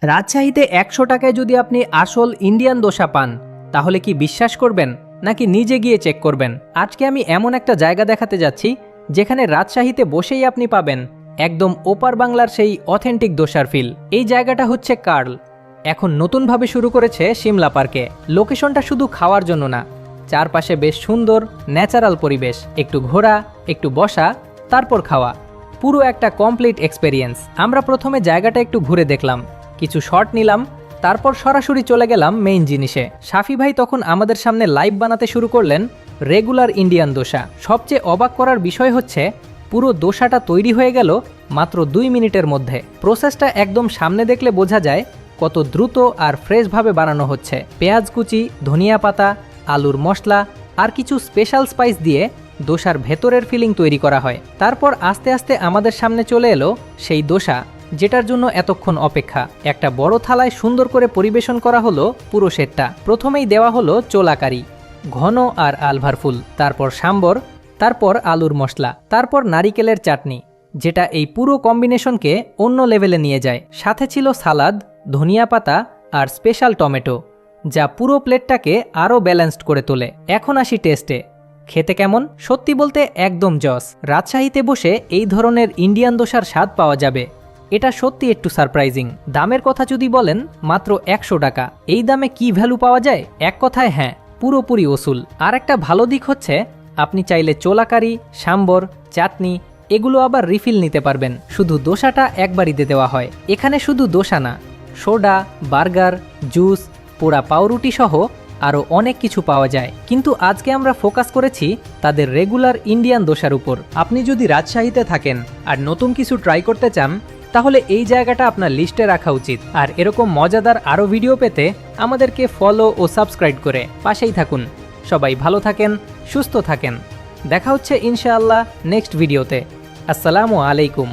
রাজশাহীতে ১০০ টাকায় যদি আপনি আসল ইন্ডিয়ান দোসা পান তাহলে কি বিশ্বাস করবেন নাকি নিজে গিয়ে চেক করবেন? আজকে আমি এমন একটা জায়গা দেখাতে যাচ্ছি যেখানে রাজশাহীতে বসেই আপনি পাবেন একদম ওপার বাংলার সেই অথেন্টিক দোসার ফিল। এই জায়গাটা হচ্ছে কার্ল, এখন নতুনভাবে শুরু করেছে সিমলা পার্কে। লোকেশনটা শুধু খাওয়ার জন্য না, চারপাশে বেশ সুন্দর ন্যাচারাল পরিবেশ, একটু ঘোরা, একটু বসা, তারপর খাওয়া, পুরো একটা কমপ্লিট এক্সপেরিয়েন্স। আমরা প্রথমে জায়গাটা একটু ঘুরে দেখলাম, কিছু শট নিলাম, তারপর সরাসরি চলে গেলাম মেইন জিনিসে। শাফি ভাই তখন আমাদের সামনে লাইভ বানাতে শুরু করলেন রেগুলার ইন্ডিয়ান দোসা। সবচেয়ে অবাক করার বিষয় হচ্ছে পুরো দোসাটা তৈরি হয়ে গেল মাত্র 2 মিনিটের মধ্যে। প্রসেসটা একদম সামনে দেখলে বোঝা যায় কত দ্রুত আর ফ্রেশভাবে বানানো হচ্ছে। পেঁয়াজ কুচি, ধনিয়া পাতা, আলুর মশলা আর কিছু স্পেশাল স্পাইস দিয়ে দোসার ভেতরের ফিলিং তৈরি করা হয়। তারপর আস্তে আস্তে আমাদের সামনে চলে এলো সেই দোসা যেটার জন্য এতক্ষণ অপেক্ষা। একটা বড় থালায় সুন্দর করে পরিবেশন করা হলো পুরো সেটটা। প্রথমেই দেওয়া হলো চোলাকারি, ঘন আর আলভার ফুল, তারপর সাম্বর, তারপর আলুর মশলা, তারপর নারিকেলের চাটনি, যেটা এই পুরো কম্বিনেশনকে অন্য লেভেলে নিয়ে যায়। সাথে ছিল সালাদ, ধনিয়া পাতা আর স্পেশাল টমেটো, যা পুরো প্লেটটাকে আরও ব্যালেন্সড করে তোলে। এখন আসি টেস্টে। খেতে কেমন? সত্যি বলতে একদম জস। রাজশাহীতে বসে এই ধরনের ইন্ডিয়ান দোসার স্বাদ পাওয়া যাবে, এটা সত্যি একটু সারপ্রাইজিং। দামের কথা যদি বলেন, মাত্র ১০০ টাকা। এই দামে কি ভ্যালু পাওয়া যায়? এক কথায় হ্যাঁ, পুরোপুরি ওসুল। আর একটা ভালো দিক হচ্ছে আপনি চাইলে চোলাকারি, সাম্বর, চাটনি এগুলো আবার রিফিল নিতে পারবেন। শুধু দোসাটা একবারই দেওয়া হয়। এখানে শুধু দোসা না, সোডা, বার্গার, জুস, পোড়া পাউরুটি সহ আরও অনেক কিছু পাওয়া যায়। কিন্তু আজকে আমরা ফোকাস করেছি তাদের রেগুলার ইন্ডিয়ান দোসার উপর। আপনি যদি রাজশাহীতে থাকেন আর নতুন কিছু ট্রাই করতে চান, তাহলে এই জায়গাটা আপনার লিস্টে রাখা উচিত। আর এরকম মজাদার আরও ভিডিও পেতে আমাদেরকে ফলো ও সাবস্ক্রাইব করে পাশেই থাকুন। সবাই ভালো থাকেন, সুস্থ থাকেন। দেখা হচ্ছে ইনশাআল্লাহ নেক্সট ভিডিওতে। আসসালামু আলাইকুম।